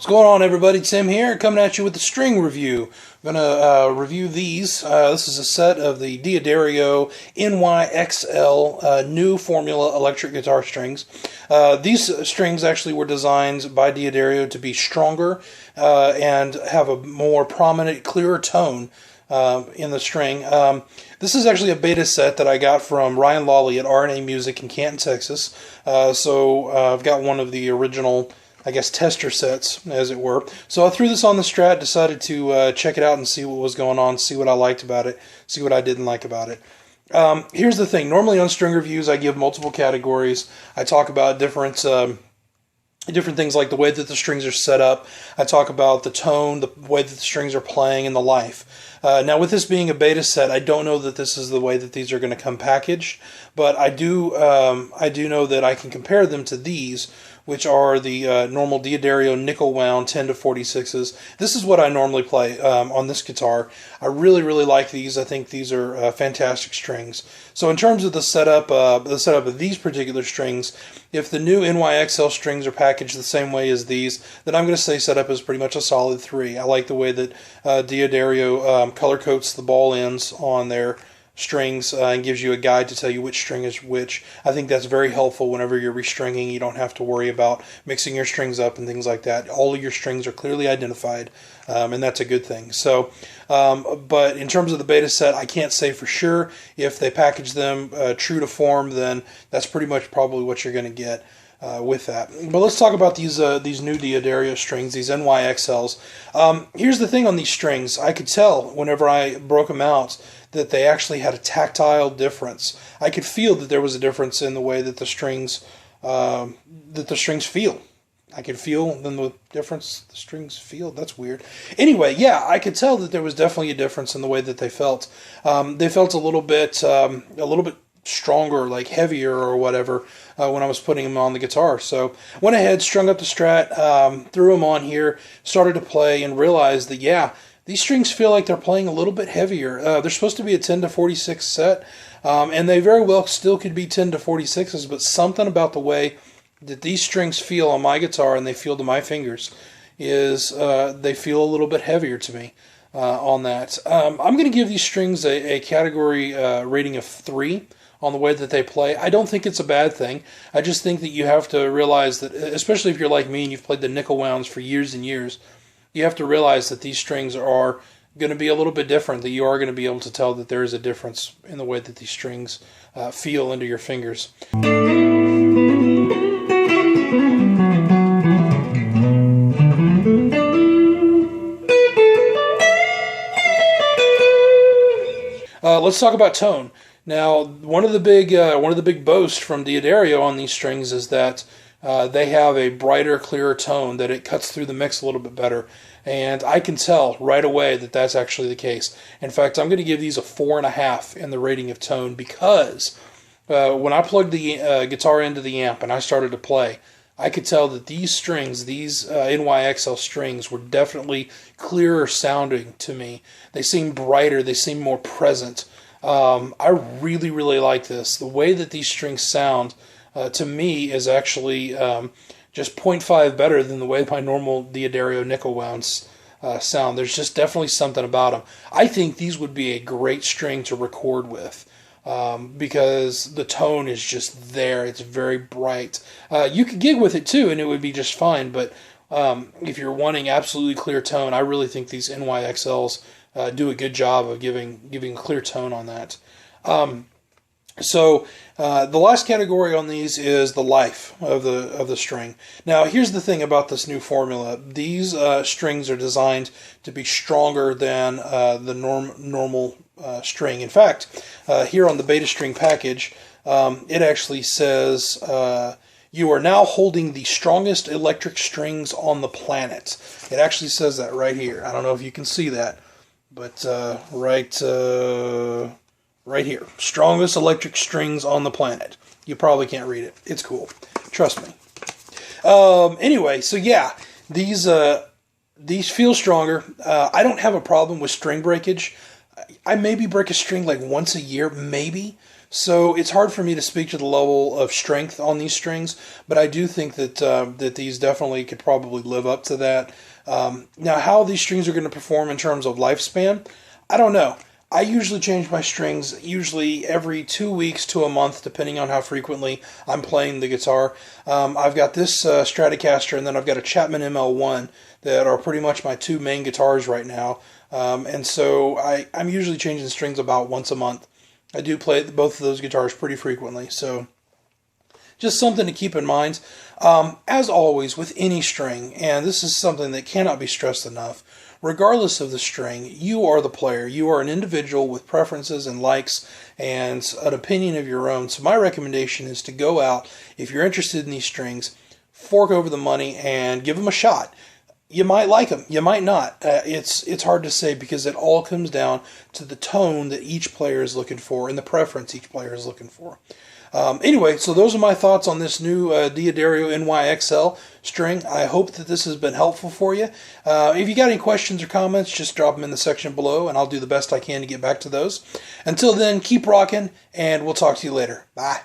What's going on, everybody? Tim here, coming at you with the string review. I'm going to review these. This is a set of the D'Addario NYXL new formula electric guitar strings. These strings actually were designed by D'Addario to be stronger and have a more prominent, clearer tone in the string. This is actually a beta set that I got from Ryan Lawley at R&A Music in Canton, Texas. So I've got one of the original, I guess, tester sets, as it were. So I threw this on the Strat, decided to check it out and see what was going on, see what I liked about it, see what I didn't like about it. Here's the thing. Normally on string reviews, I give multiple categories. I talk about different things like the way that the strings are set up. I talk about the tone, the way that the strings are playing, and the life. Now, with this being a beta set, I don't know that this is the way that these are going to come packaged, but I do know that I can compare them to these, which are the normal D'Addario nickel wound 10 to 46s. This is what I normally play on this guitar. I really like these. I think these are fantastic strings. So in terms of the setup of these particular strings, if the new NYXL strings are packaged the same way as these, then I'm going to say setup is pretty much a solid 3. I like the way that D'Addario color coats the ball ends on their strings and gives you a guide to tell you which string is which. I think that's very helpful whenever you're restringing. You don't have to worry about mixing your strings up and things like that. All of your strings are clearly identified, and that's a good thing. So, but in terms of the beta set, I can't say for sure. If they package them true to form, then that's pretty much probably what you're going to get with that. But let's talk about these new D'Addario strings, these NYXLs. Here's the thing on these strings. I could tell whenever I broke them out that they actually had a tactile difference. I could feel that there was a difference in the way that the strings feel. I could feel the difference the strings feel. That's weird. Anyway, yeah, I could tell that there was definitely a difference in the way that they felt. They felt a little bit stronger, like heavier or whatever, when I was putting them on the guitar. So went ahead, strung up the Strat, threw them on here, started to play, and realized that, yeah, these strings feel like they're playing a little bit heavier. They're supposed to be a 10 to 46 set, and they very well still could be 10 to 46s, but something about the way that these strings feel on my guitar and they feel to my fingers is they feel a little bit heavier to me on that. I'm going to give these strings a category rating of 3 on the way that they play. I don't think it's a bad thing. I just think that you have to realize that, especially if you're like me and you've played the nickel wounds for years and years, you have to realize that these strings are going to be a little bit different, that you are going to be able to tell that there is a difference in the way that these strings feel into your fingers. Let's talk about tone. Now, one of the big boasts from D'Addario on these strings is that they have a brighter, clearer tone, that it cuts through the mix a little bit better. And I can tell right away that that's actually the case. In fact, I'm going to give these a 4.5 in the rating of tone, because when I plugged the guitar into the amp and I started to play, I could tell that these strings, these NYXL strings, were definitely clearer sounding to me. They seem brighter, they seem more present. I really like this. The way that these strings sound, to me, is actually just 0.5 better than the way my normal D'Addario nickel wounds sound. There's just definitely something about them. I think these would be a great string to record with, because the tone is just there. It's very bright. You could gig with it too, and it would be just fine, but if you're wanting absolutely clear tone, I really think these NYXLs do a good job of giving a clear tone on that. So the last category on these is the life of the string. Now, here's the thing about this new formula. These strings are designed to be stronger than the normal string. In fact, here on the beta string package, it actually says, you are now holding the strongest electric strings on the planet. It actually says that right here. I don't know if you can see that, but right here, strongest electric strings on the planet. You probably can't read it. It's cool. Trust me. Anyway, so yeah, these feel stronger. I don't have a problem with string breakage. I maybe break a string like once a year, maybe. So it's hard for me to speak to the level of strength on these strings, but I do think that that these definitely could probably live up to that. Now, how these strings are going to perform in terms of lifespan, I don't know. I usually change my strings usually every 2 weeks to a month, depending on how frequently I'm playing the guitar. I've got this Stratocaster, and then I've got a Chapman ML1 that are pretty much my two main guitars right now. And so I'm usually changing strings about once a month. I do play both of those guitars pretty frequently, so just something to keep in mind. As always, with any string, and this is something that cannot be stressed enough, regardless of the string, you are the player. You are an individual with preferences and likes and an opinion of your own. So my recommendation is to go out, if you're interested in these strings, fork over the money and give them a shot. You might like them, you might not. It's hard to say because it all comes down to the tone that each player is looking for and the preference each player is looking for. Anyway, so those are my thoughts on this new D'Addario NYXL string. I hope that this has been helpful for you. If you got any questions or comments, just drop them in the section below, and I'll do the best I can to get back to those. Until then, keep rocking, and we'll talk to you later. Bye.